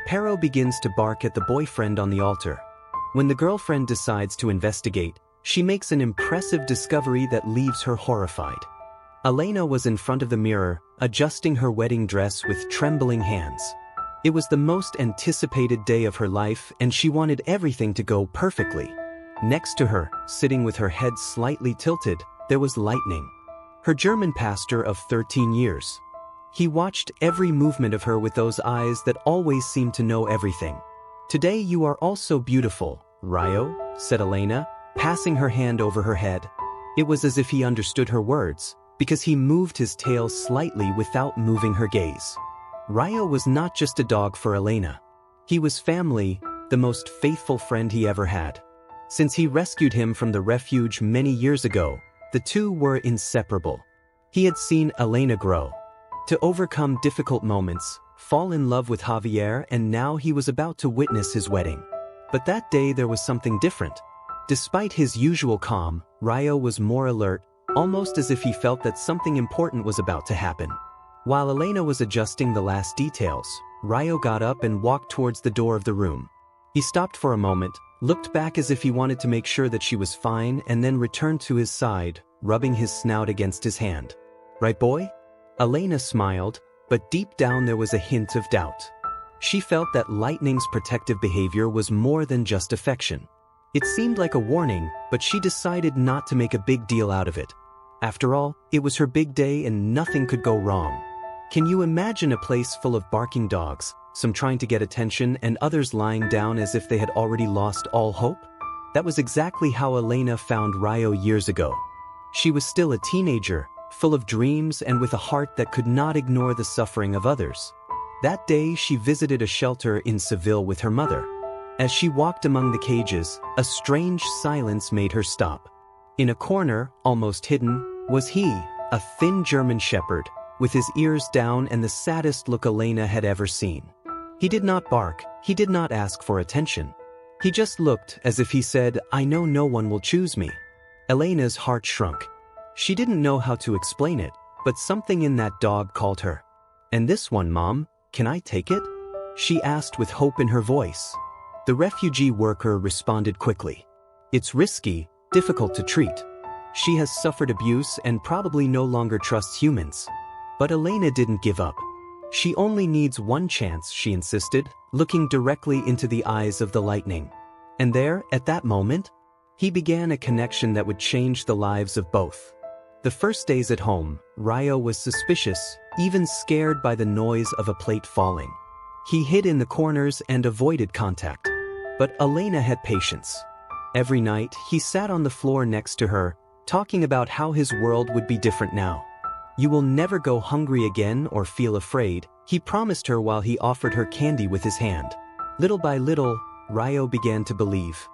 Perro begins to bark at the boyfriend on the altar. When the girlfriend decides to investigate, she makes an impressive discovery that leaves her horrified. Elena was in front of the mirror, adjusting her wedding dress with trembling hands. It was the most anticipated day of her life, and she wanted everything to go perfectly. Next to her, sitting with her head slightly tilted, there was Lightning, her German pastor of 13 years. He watched every movement of her with those eyes that always seemed to know everything. "Today you are also beautiful, Rio," said Elena, passing her hand over her head. It was as if he understood her words, because he moved his tail slightly without moving her gaze. Rio was not just a dog for Elena. He was family, the most faithful friend he ever had. Since he rescued him from the refuge many years ago, the two were inseparable. He had seen Elena grow, to overcome difficult moments, fall in love with Javier, and now he was about to witness his wedding. But that day there was something different. Despite his usual calm, Rio was more alert, almost as if he felt that something important was about to happen. While Elena was adjusting the last details, Rio got up and walked towards the door of the room. He stopped for a moment, looked back as if he wanted to make sure that she was fine, and then returned to his side, rubbing his snout against his hand. "Right, boy?" Elena smiled, but deep down there was a hint of doubt. She felt that Lightning's protective behavior was more than just affection. It seemed like a warning, but she decided not to make a big deal out of it. After all, it was her big day and nothing could go wrong. Can you imagine a place full of barking dogs, some trying to get attention and others lying down as if they had already lost all hope? That was exactly how Elena found Rio years ago. She was still a teenager, full of dreams and with a heart that could not ignore the suffering of others. That day she visited a shelter in Seville with her mother. As she walked among the cages, a strange silence made her stop. In a corner, almost hidden, was he, a thin German shepherd, with his ears down and the saddest look Elena had ever seen. He did not bark, he did not ask for attention. He just looked as if he said, "I know no one will choose me." Elena's heart shrunk. She didn't know how to explain it, but something in that dog called her. "And this one, Mom, can I take it?" she asked with hope in her voice. The refugee worker responded quickly. "It's risky, difficult to treat. She has suffered abuse and probably no longer trusts humans." But Elena didn't give up. "She only needs one chance," she insisted, looking directly into the eyes of the Lightning. And there, at that moment, he began a connection that would change the lives of both. The first days at home, Rio was suspicious, even scared by the noise of a plate falling. He hid in the corners and avoided contact. But Elena had patience. Every night, he sat on the floor next to her, talking about how his world would be different now. "You will never go hungry again or feel afraid," he promised her while he offered her candy with his hand. Little by little, Rio began to believe.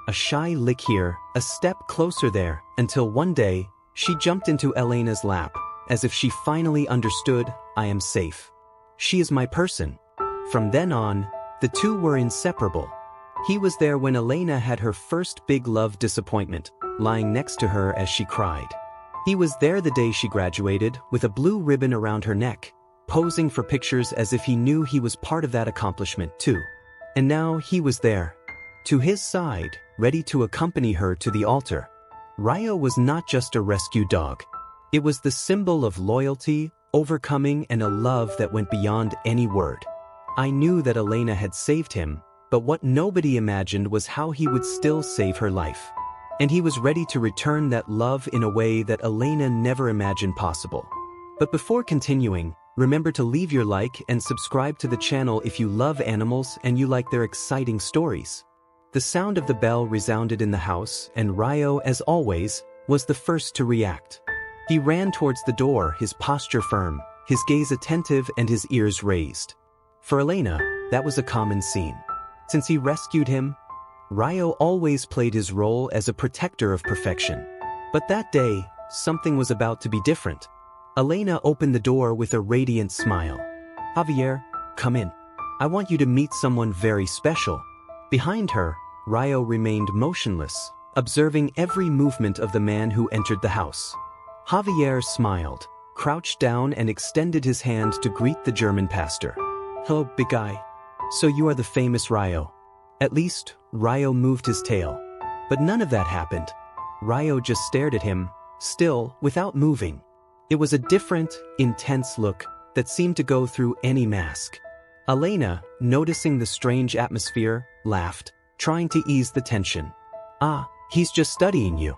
A shy lick here, a step closer there, until one day, she jumped into Elena's lap, as if she finally understood, "I am safe. She is my person." From then on, the two were inseparable. He was there when Elena had her first big love disappointment, lying next to her as she cried. He was there the day she graduated, with a blue ribbon around her neck, posing for pictures as if he knew he was part of that accomplishment too. And now he was there, to his side, ready to accompany her to the altar. Rio was not just a rescue dog. It was the symbol of loyalty, overcoming, and a love that went beyond any word. I knew that Elena had saved him, but what nobody imagined was how he would still save her life. And he was ready to return that love in a way that Elena never imagined possible. But before continuing, remember to leave your like and subscribe to the channel if you love animals and you like their exciting stories. The sound of the bell resounded in the house, and Rio, as always, was the first to react. He ran towards the door, his posture firm, his gaze attentive and his ears raised. For Elena, that was a common scene. Since he rescued him, Rio always played his role as a protector of perfection. But that day, something was about to be different. Elena opened the door with a radiant smile. "Javier, come in. I want you to meet someone very special." Behind her, Rio remained motionless, observing every movement of the man who entered the house. Javier smiled, crouched down and extended his hand to greet the German pastor. "Hello, big guy." "So you are the famous Ryo." At least, Ryo moved his tail. But none of that happened. Ryo just stared at him, still, without moving. It was a different, intense look that seemed to go through any mask. Elena, noticing the strange atmosphere, laughed, trying to ease the tension. "Ah, he's just studying you.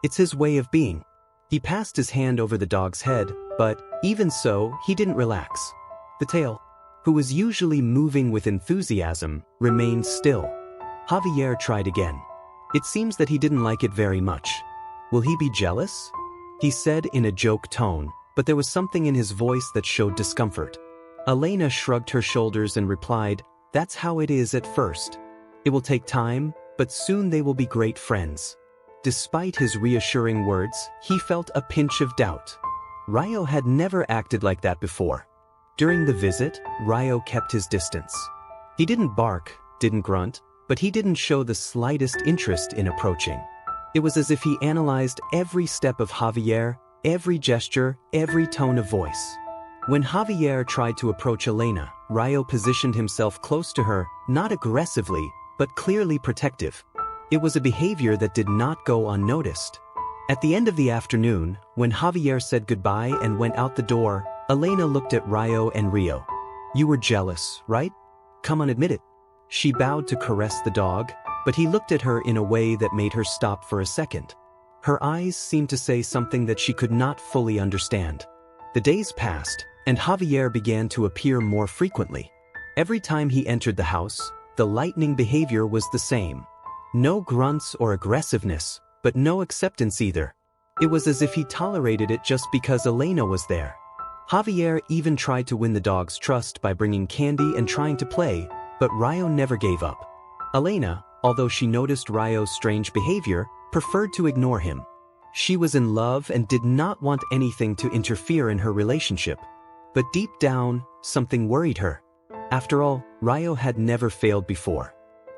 It's his way of being." He passed his hand over the dog's head, but, even so, he didn't relax. The tail, who was usually moving with enthusiasm, remained still. Javier tried again. It seems that he didn't like it very much. "Will he be jealous?" he said in a joke tone, but there was something in his voice that showed discomfort. Elena shrugged her shoulders and replied, "That's how it is at first. It will take time, but soon they will be great friends." Despite his reassuring words, he felt a pinch of doubt. Ryo had never acted like that before. During the visit, Ryo kept his distance. He didn't bark, didn't grunt, but he didn't show the slightest interest in approaching. It was as if he analyzed every step of Javier, every gesture, every tone of voice. When Javier tried to approach Elena, Ryo positioned himself close to her, not aggressively, but clearly protective. It was a behavior that did not go unnoticed. At the end of the afternoon, when Javier said goodbye and went out the door, Elena looked at Ryo and Rio. "You were jealous, right? Come on, admit it." She bowed to caress the dog, but he looked at her in a way that made her stop for a second. Her eyes seemed to say something that she could not fully understand. The days passed, and Javier began to appear more frequently. Every time he entered the house, the lightning behavior was the same. No grunts or aggressiveness, but no acceptance either. It was as if he tolerated it just because Elena was there. Javier even tried to win the dog's trust by bringing candy and trying to play, but Ryo never gave up. Elena, although she noticed Ryo's strange behavior, preferred to ignore him. She was in love and did not want anything to interfere in her relationship. But deep down, something worried her. After all, Ryo had never failed before.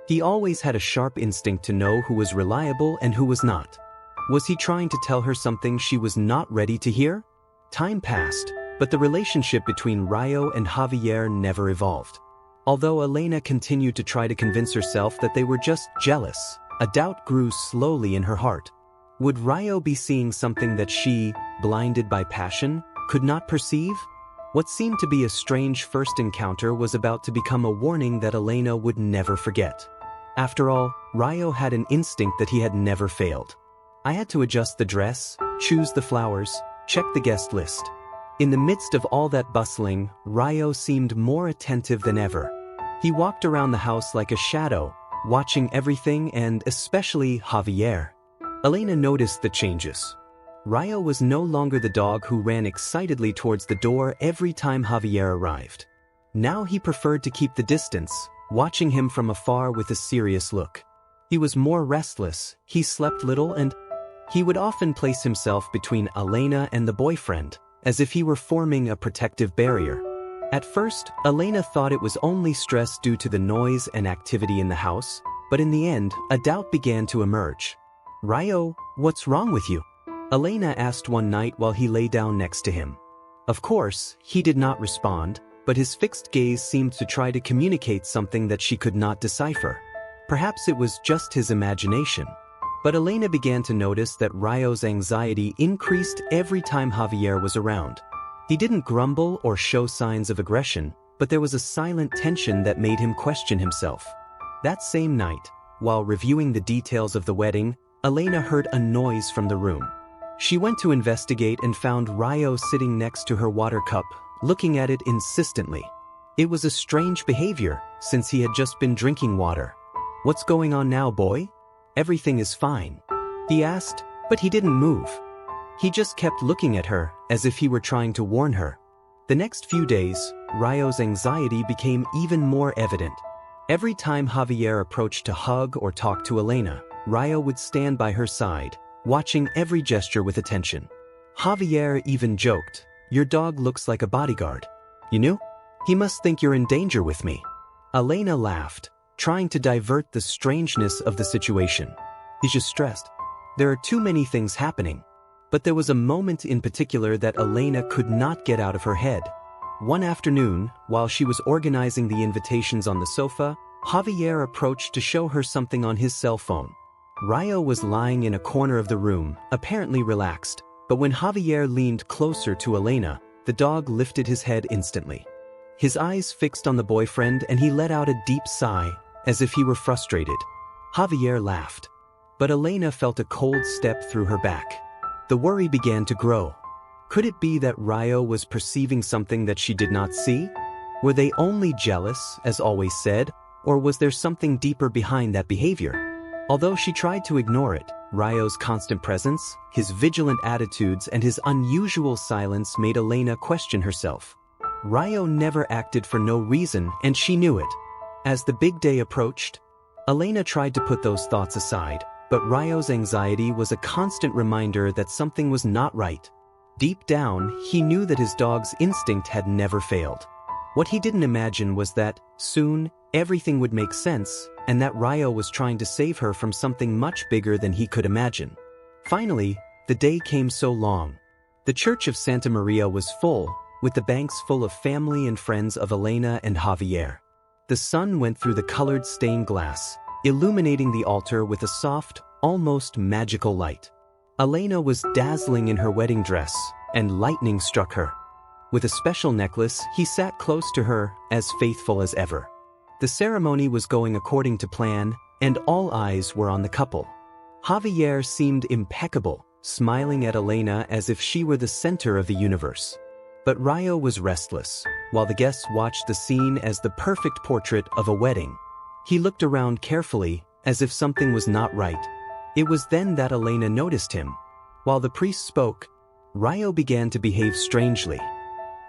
He always had a sharp instinct to know who was reliable and who was not. Was he trying to tell her something she was not ready to hear? Time passed, but the relationship between Ryo and Javier never evolved. Although Elena continued to try to convince herself that they were just jealous, a doubt grew slowly in her heart. Would Ryo be seeing something that she, blinded by passion, could not perceive? What seemed to be a strange first encounter was about to become a warning that Elena would never forget. After all, Ryo had an instinct that he had never failed. "I had to adjust the dress, choose the flowers, check the guest list." In the midst of all that bustling, Ryo seemed more attentive than ever. He walked around the house like a shadow, watching everything and especially Javier. Elena noticed the changes. Ryo was no longer the dog who ran excitedly towards the door every time Javier arrived. Now he preferred to keep the distance, watching him from afar with a serious look. He was more restless, he slept little, and he would often place himself between Elena and the boyfriend, as if he were forming a protective barrier. At first, Elena thought it was only stress due to the noise and activity in the house, but in the end, a doubt began to emerge. "Ryo, what's wrong with you?" Elena asked one night while he lay down next to him. Of course, he did not respond, but his fixed gaze seemed to try to communicate something that she could not decipher. Perhaps it was just his imagination. But Elena began to notice that Ryo's anxiety increased every time Javier was around. He didn't grumble or show signs of aggression, but there was a silent tension that made him question himself. That same night, while reviewing the details of the wedding, Elena heard a noise from the room. She went to investigate and found Ryo sitting next to her water cup, looking at it insistently. It was a strange behavior, since he had just been drinking water. "What's going on now, boy? Everything is fine," he asked, but he didn't move. He just kept looking at her, as if he were trying to warn her. The next few days, Ryo's anxiety became even more evident. Every time Javier approached to hug or talk to Elena, Ryo would stand by her side, watching every gesture with attention. Javier even joked, "Your dog looks like a bodyguard. You knew? He must think you're in danger with me." Elena laughed, trying to divert the strangeness of the situation. "He's just stressed. There are too many things happening." But there was a moment in particular that Elena could not get out of her head. One afternoon, while she was organizing the invitations on the sofa, Javier approached to show her something on his cell phone. Rayo was lying in a corner of the room, apparently relaxed, but when Javier leaned closer to Elena, the dog lifted his head instantly. His eyes fixed on the boyfriend and he let out a deep sigh, as if he were frustrated. Javier laughed. But Elena felt a cold step through her back. The worry began to grow. Could it be that Rayo was perceiving something that she did not see? Were they only jealous, as always said, or was there something deeper behind that behavior? Although she tried to ignore it, Rayo's constant presence, his vigilant attitudes, and his unusual silence made Elena question herself. Rayo never acted for no reason, and she knew it. As the big day approached, Elena tried to put those thoughts aside, but Rayo's anxiety was a constant reminder that something was not right. Deep down, he knew that his dog's instinct had never failed. What he didn't imagine was that, soon, everything would make sense, and that Rayo was trying to save her from something much bigger than he could imagine. Finally, the day came so long. The church of Santa Maria was full, with the banks full of family and friends of Elena and Javier. The sun went through the colored stained glass, illuminating the altar with a soft, almost magical light. Elena was dazzling in her wedding dress, and lightning struck her. With a special necklace, he sat close to her, as faithful as ever. The ceremony was going according to plan, and all eyes were on the couple. Javier seemed impeccable, smiling at Elena as if she were the center of the universe. But Rayo was restless, while the guests watched the scene as the perfect portrait of a wedding. He looked around carefully, as if something was not right. It was then that Elena noticed him. While the priest spoke, Rayo began to behave strangely.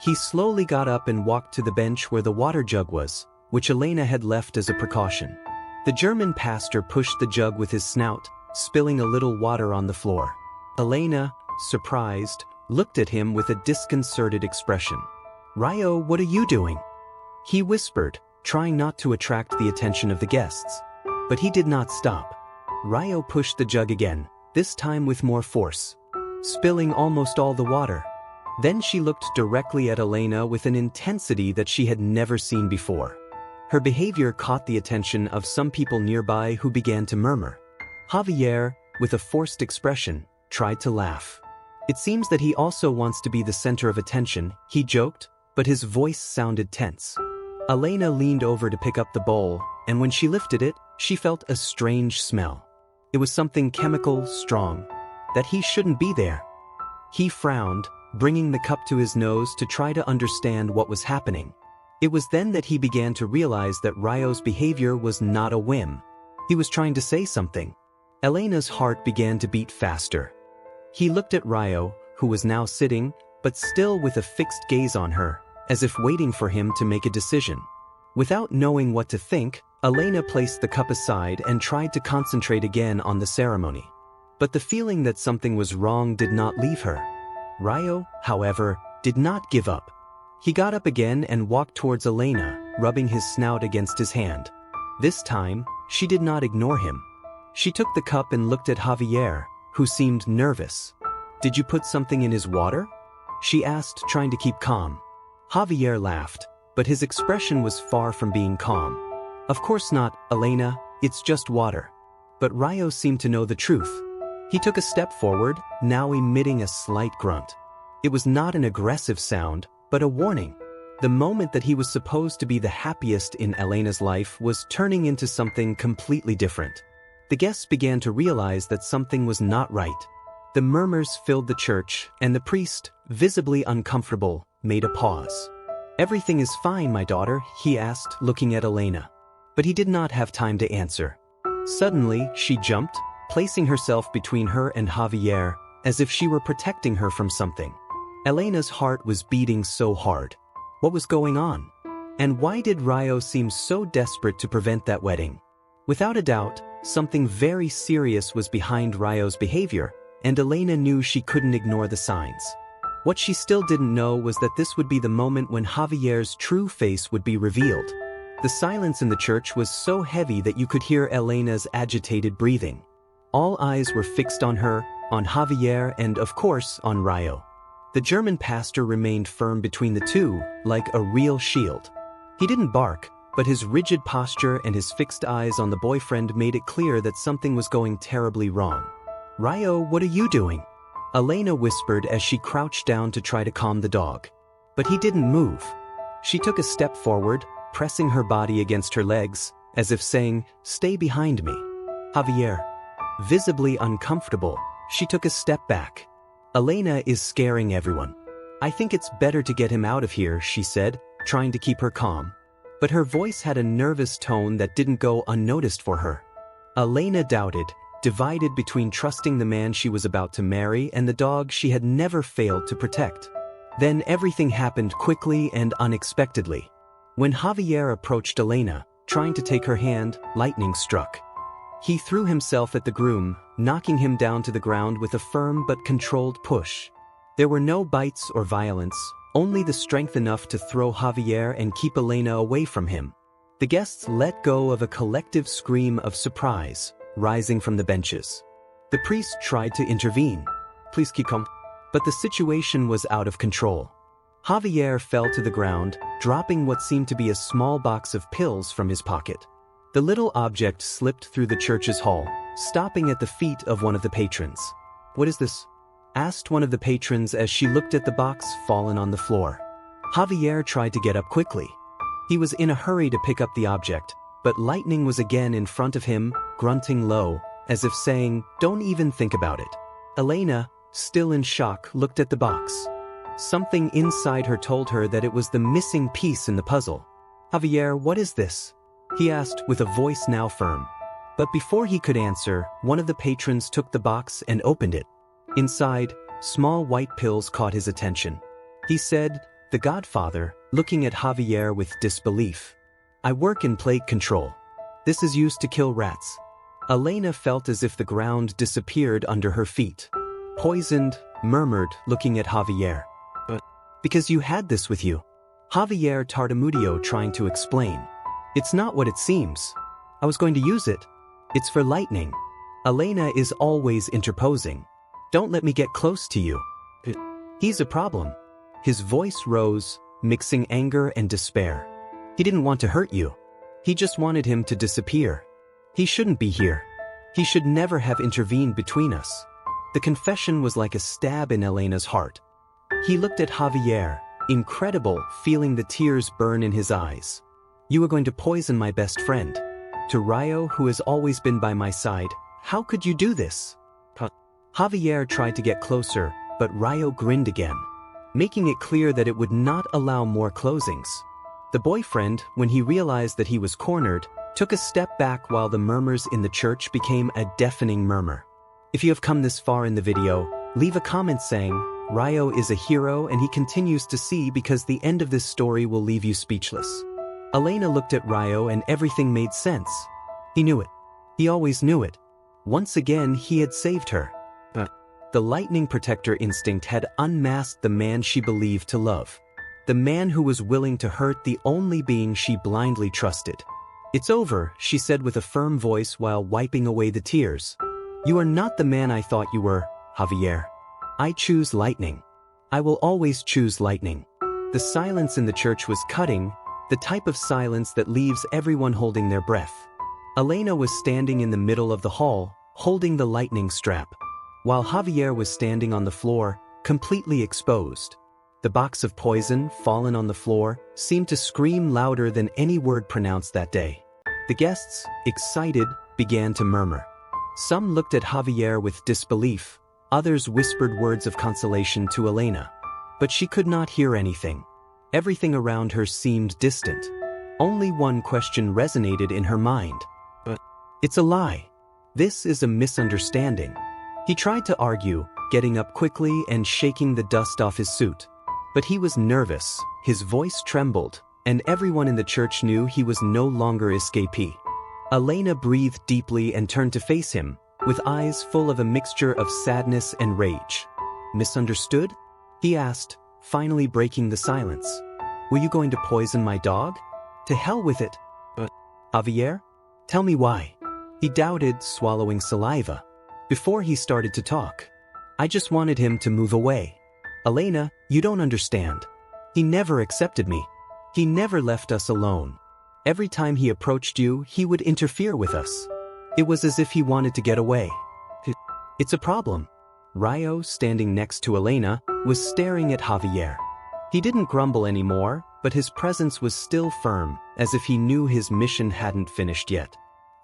He slowly got up and walked to the bench where the water jug was, which Elena had left as a precaution. The German pastor pushed the jug with his snout, spilling a little water on the floor. Elena, surprised, looked at him with a disconcerted expression. "Rayo, what are you doing?" He whispered, trying not to attract the attention of the guests. But he did not stop. Rayo pushed the jug again, this time with more force, spilling almost all the water. Then she looked directly at Elena with an intensity that she had never seen before. Her behavior caught the attention of some people nearby who began to murmur. Javier, with a forced expression, tried to laugh. "It seems that he also wants to be the center of attention," he joked, but his voice sounded tense. Elena leaned over to pick up the bowl, and when she lifted it, she felt a strange smell. It was something chemical, strong, that he shouldn't be there. He frowned, bringing the cup to his nose to try to understand what was happening. It was then that he began to realize that Rayo's behavior was not a whim. He was trying to say something. Elena's heart began to beat faster. He looked at Rayo, who was now sitting, but still with a fixed gaze on her, as if waiting for him to make a decision. Without knowing what to think, Elena placed the cup aside and tried to concentrate again on the ceremony. But the feeling that something was wrong did not leave her. Rayo, however, did not give up. He got up again and walked towards Elena, rubbing his snout against his hand. This time, she did not ignore him. She took the cup and looked at Javier, who seemed nervous. "Did you put something in his water?" she asked, trying to keep calm. Javier laughed, but his expression was far from being calm. "Of course not, Elena, it's just water." But Rayo seemed to know the truth. He took a step forward, now emitting a slight grunt. It was not an aggressive sound, but a warning. The moment that he was supposed to be the happiest in Elena's life was turning into something completely different. The guests began to realize that something was not right. The murmurs filled the church, and the priest, visibly uncomfortable, made a pause. "Everything is fine, my daughter," he asked, looking at Elena. But he did not have time to answer. Suddenly, she jumped, placing herself between her and Javier, as if she were protecting her from something. Elena's heart was beating so hard. What was going on? And why did Rayo seem so desperate to prevent that wedding? Without a doubt, something very serious was behind Rayo's behavior, and Elena knew she couldn't ignore the signs. What she still didn't know was that this would be the moment when Javier's true face would be revealed. The silence in the church was so heavy that you could hear Elena's agitated breathing. All eyes were fixed on her, on Javier, and of course, on Rayo. The German pastor remained firm between the two, like a real shield. He didn't bark, but his rigid posture and his fixed eyes on the boyfriend made it clear that something was going terribly wrong. "Ryo, what are you doing?" Elena whispered as she crouched down to try to calm the dog. But he didn't move. She took a step forward, pressing her body against her legs, as if saying, "Stay behind me." Javier. Visibly uncomfortable, she took a step back. "Elena is scaring everyone. I think it's better to get him out of here," she said, trying to keep her calm. But her voice had a nervous tone that didn't go unnoticed for her. Elena doubted, divided between trusting the man she was about to marry and the dog she had never failed to protect. Then everything happened quickly and unexpectedly. When Javier approached Elena, trying to take her hand, lightning struck. He threw himself at the groom, knocking him down to the ground with a firm but controlled push. There were no bites or violence, only the strength enough to throw Javier and keep Elena away from him. The guests let go of a collective scream of surprise, rising from the benches. The priest tried to intervene. "Please keep calm." But the situation was out of control. Javier fell to the ground, dropping what seemed to be a small box of pills from his pocket. The little object slipped through the church's hall, stopping at the feet of one of the patrons. "What is this?" asked one of the patrons as she looked at the box fallen on the floor. Javier tried to get up quickly. He was in a hurry to pick up the object, but lightning was again in front of him, grunting low, as if saying, "Don't even think about it." Elena, still in shock, looked at the box. Something inside her told her that it was the missing piece in the puzzle. "Javier, what is this?" he asked with a voice now firm. But before he could answer, one of the patrons took the box and opened it. Inside, small white pills caught his attention. He said, "The Godfather," looking at Javier with disbelief. "I work in plague control. This is used to kill rats." Elena felt as if the ground disappeared under her feet. "Poisoned," murmured, looking at Javier. "But because you had this with you." Javier tartamudeó, trying to explain. "It's not what it seems. I was going to use it. It's for lightning." Elena is always interposing. "Don't let me get close to you. He's a problem." His voice rose, mixing anger and despair. "He didn't want to hurt you. He just wanted him to disappear. He shouldn't be here. He should never have intervened between us." The confession was like a stab in Elena's heart. He looked at Javier, incredible, feeling the tears burn in his eyes. "You were going to poison my best friend. To Ryo, who has always been by my side, how could you do this?" Javier tried to get closer, but Ryo grinned again, making it clear that it would not allow more closings. The boyfriend, when he realized that he was cornered, took a step back while the murmurs in the church became a deafening murmur. If you have come this far in the video, leave a comment saying, "Ryo is a hero and he continues to see," because the end of this story will leave you speechless. Elena looked at Ryo and everything made sense. He knew it. He always knew it. Once again, he had saved her. The lightning protector instinct had unmasked the man she believed to love. The man who was willing to hurt the only being she blindly trusted. "It's over," she said with a firm voice while wiping away the tears. "You are not the man I thought you were, Javier. I choose lightning. I will always choose lightning." The silence in the church was cutting, the type of silence that leaves everyone holding their breath. Elena was standing in the middle of the hall, holding the lightning strap, while Javier was standing on the floor, completely exposed. The box of poison, fallen on the floor, seemed to scream louder than any word pronounced that day. The guests, excited, began to murmur. Some looked at Javier with disbelief, others whispered words of consolation to Elena. But she could not hear anything. Everything around her seemed distant. Only one question resonated in her mind. "It's a lie. This is a misunderstanding." He tried to argue, getting up quickly and shaking the dust off his suit. But he was nervous, his voice trembled, and everyone in the church knew he was no longer escapee. Elena breathed deeply and turned to face him, with eyes full of a mixture of sadness and rage. "Misunderstood?" he asked, finally breaking the silence. "Were you going to poison my dog? To hell with it." "But, Javier? Tell me why." He doubted, swallowing saliva. Before he started to talk. "I just wanted him to move away. Elena, you don't understand. He never accepted me. He never left us alone. Every time he approached you, he would interfere with us. It was as if he wanted to get away. It's a problem. Rayo, standing next to Elena, was staring at Javier. He didn't grumble anymore, but his presence was still firm, as if he knew his mission hadn't finished yet.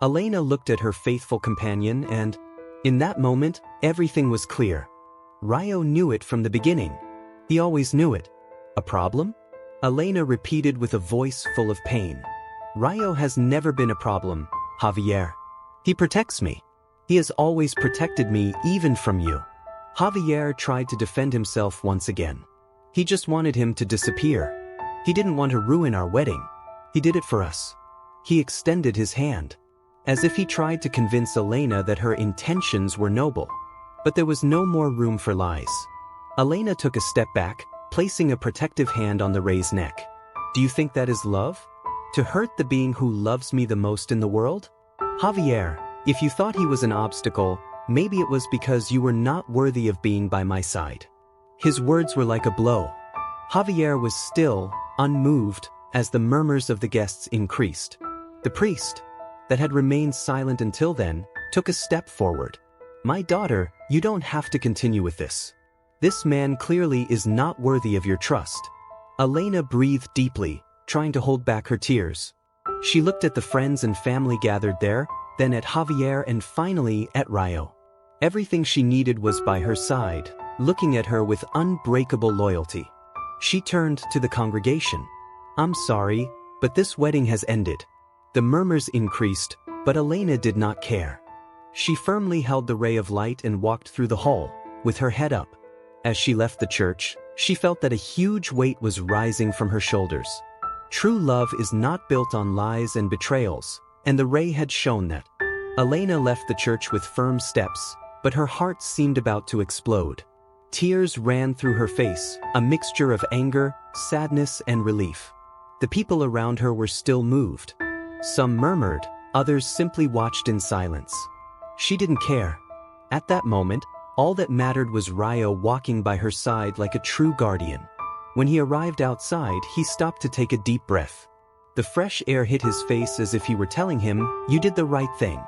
Elena looked at her faithful companion and, in that moment, everything was clear. Rayo knew it from the beginning. He always knew it. A problem? Elena repeated with a voice full of pain. Rayo has never been a problem, Javier. He protects me. He has always protected me even from you. Javier tried to defend himself once again. He just wanted him to disappear. He didn't want to ruin our wedding. He did it for us. He extended his hand, as if he tried to convince Elena that her intentions were noble. But there was no more room for lies. Elena took a step back, placing a protective hand on the Ray's neck. Do you think that is love? To hurt the being who loves me the most in the world? Javier, if you thought he was an obstacle, maybe it was because you were not worthy of being by my side. His words were like a blow. Javier was still, unmoved, as the murmurs of the guests increased. The priest, that had remained silent until then, took a step forward. My daughter, you don't have to continue with this. This man clearly is not worthy of your trust. Elena breathed deeply, trying to hold back her tears. She looked at the friends and family gathered there, then at Javier and finally at Rayo. Everything she needed was by her side, looking at her with unbreakable loyalty. She turned to the congregation. I'm sorry, but this wedding has ended. The murmurs increased, but Elena did not care. She firmly held the ray of light and walked through the hall, with her head up. As she left the church, she felt that a huge weight was rising from her shoulders. True love is not built on lies and betrayals, and the ray had shown that. Elena left the church with firm steps, but her heart seemed about to explode. Tears ran through her face, a mixture of anger, sadness, and relief. The people around her were still moved. Some murmured, others simply watched in silence. She didn't care. At that moment, all that mattered was Rayo walking by her side like a true guardian. When he arrived outside, he stopped to take a deep breath. The fresh air hit his face as if he were telling him, "You did the right thing."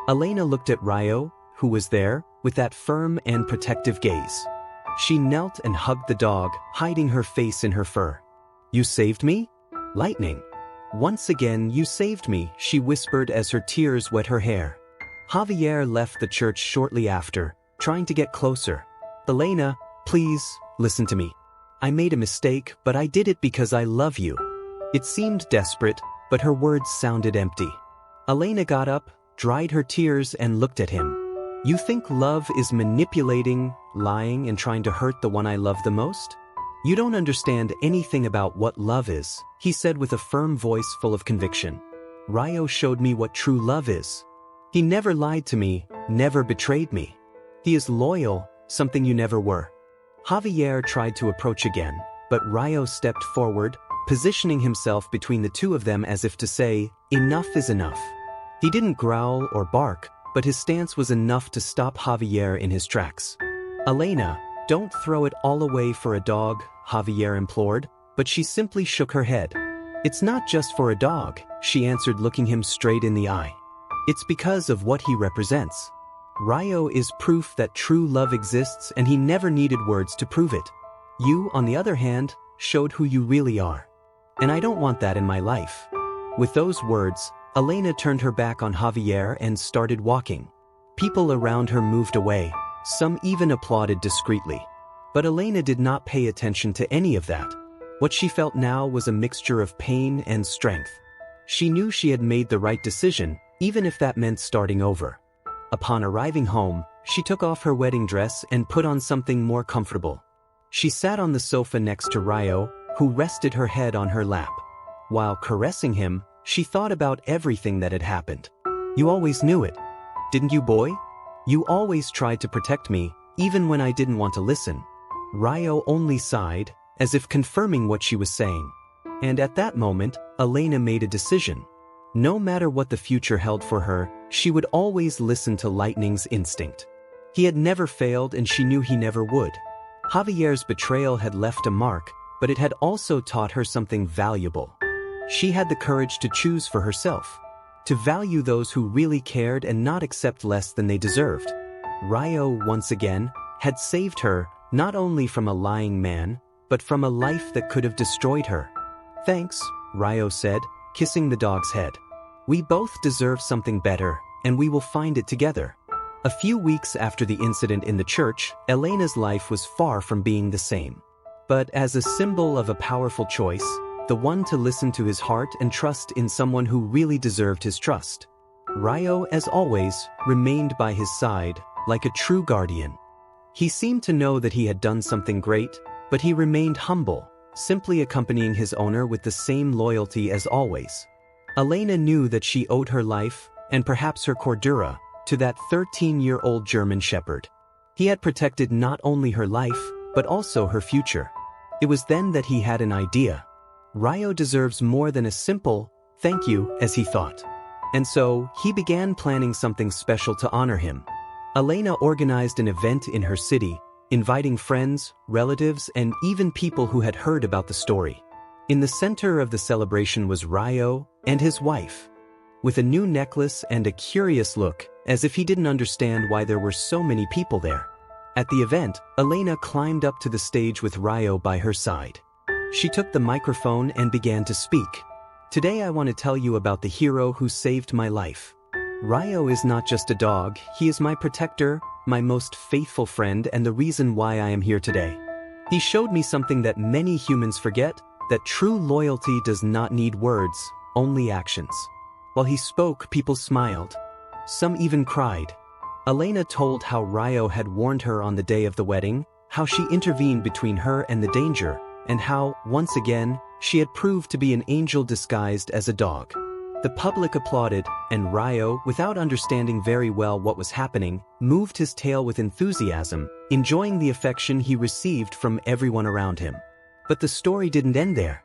Elena looked at Rayo, who was there, with that firm and protective gaze. She knelt and hugged the dog, hiding her face in her fur. "You saved me? Lightning. Once again, you saved me," she whispered as her tears wet her hair. Javier left the church shortly after, trying to get closer. "Elena, please, listen to me. I made a mistake, but I did it because I love you." It seemed desperate, but her words sounded empty. Elena got up, dried her tears, and looked at him. "You think love is manipulating, lying, and trying to hurt the one I love the most? You don't understand anything about what love is," he said with a firm voice full of conviction. "Rayo showed me what true love is. He never lied to me, never betrayed me. He is loyal, something you never were." Javier tried to approach again, but Rayo stepped forward, positioning himself between the two of them as if to say, "Enough is enough." He didn't growl or bark, but his stance was enough to stop Javier in his tracks. "Elena, don't throw it all away for a dog," Javier implored, but she simply shook her head. "It's not just for a dog," she answered, looking him straight in the eye. "It's because of what he represents. Rayo is proof that true love exists, and he never needed words to prove it. You, on the other hand, showed who you really are. And I don't want that in my life." With those words, Elena turned her back on Javier and started walking. People around her moved away, some even applauded discreetly. But Elena did not pay attention to any of that. What she felt now was a mixture of pain and strength. She knew she had made the right decision, even if that meant starting over. Upon arriving home, she took off her wedding dress and put on something more comfortable. She sat on the sofa next to Rayo, who rested her head on her lap. While caressing him, she thought about everything that had happened. "You always knew it, didn't you, boy? You always tried to protect me, even when I didn't want to listen." Rayo only sighed, as if confirming what she was saying. And at that moment, Elena made a decision. No matter what the future held for her, she would always listen to Lightning's instinct. He had never failed, and she knew he never would. Javier's betrayal had left a mark, but it had also taught her something valuable. She had the courage to choose for herself, to value those who really cared and not accept less than they deserved. Rayo, once again, had saved her, not only from a lying man, but from a life that could have destroyed her. "Thanks," Rayo said, kissing the dog's head. "We both deserve something better, and we will find it together." A few weeks after the incident in the church, Elena's life was far from being the same. But as a symbol of a powerful choice, the one to listen to his heart and trust in someone who really deserved his trust, Rayo, as always, remained by his side, like a true guardian. He seemed to know that he had done something great, but he remained humble, simply accompanying his owner with the same loyalty as always. Elena knew that she owed her life, and perhaps her cordura, to that 13-year-old German shepherd. He had protected not only her life, but also her future. It was then that he had an idea. Rayo deserves more than a simple thank you, as he thought. And so, he began planning something special to honor him. Elena organized an event in her city, inviting friends, relatives, and even people who had heard about the story. In the center of the celebration was Rayo and his wife, with a new necklace and a curious look, as if he didn't understand why there were so many people there. At the event, Elena climbed up to the stage with Rayo by her side. She took the microphone and began to speak. "Today I want to tell you about the hero who saved my life. Rayo is not just a dog, he is my protector, my most faithful friend, and the reason why I am here today. He showed me something that many humans forget, that true loyalty does not need words, only actions." While he spoke, people smiled. Some even cried. Elena told how Rayo had warned her on the day of the wedding, how she intervened between her and the danger, and how, once again, she had proved to be an angel disguised as a dog. The public applauded, and Rayo, without understanding very well what was happening, moved his tail with enthusiasm, enjoying the affection he received from everyone around him. But the story didn't end there.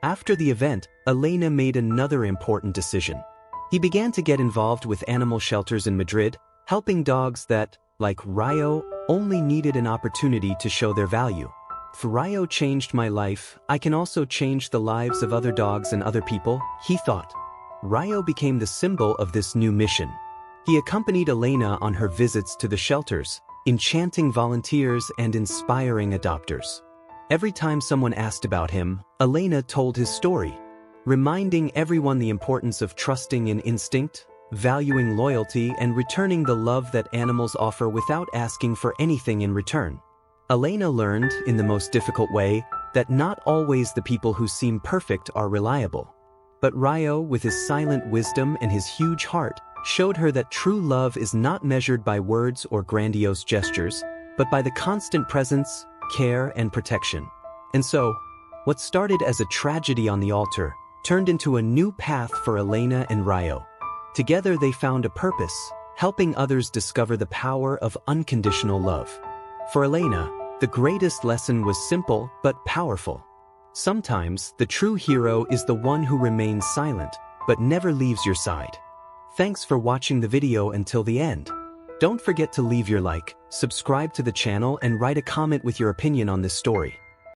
After the event, Elena made another important decision. He began to get involved with animal shelters in Madrid, helping dogs that, like Rayo, only needed an opportunity to show their value. "If Rayo changed my life, I can also change the lives of other dogs and other people," he thought. Rayo became the symbol of this new mission. He accompanied Elena on her visits to the shelters, enchanting volunteers and inspiring adopters. Every time someone asked about him, Elena told his story, reminding everyone the importance of trusting in instinct, valuing loyalty, and returning the love that animals offer without asking for anything in return. Elena learned, in the most difficult way, that not always the people who seem perfect are reliable. But Rayo, with his silent wisdom and his huge heart, showed her that true love is not measured by words or grandiose gestures, but by the constant presence, care, and protection. And so, what started as a tragedy on the altar turned into a new path for Elena and Rayo. Together they found a purpose, helping others discover the power of unconditional love. For Elena, the greatest lesson was simple but powerful. Sometimes, the true hero is the one who remains silent, but never leaves your side. Thanks for watching the video until the end. Don't forget to leave your like, subscribe to the channel, and write a comment with your opinion on this story.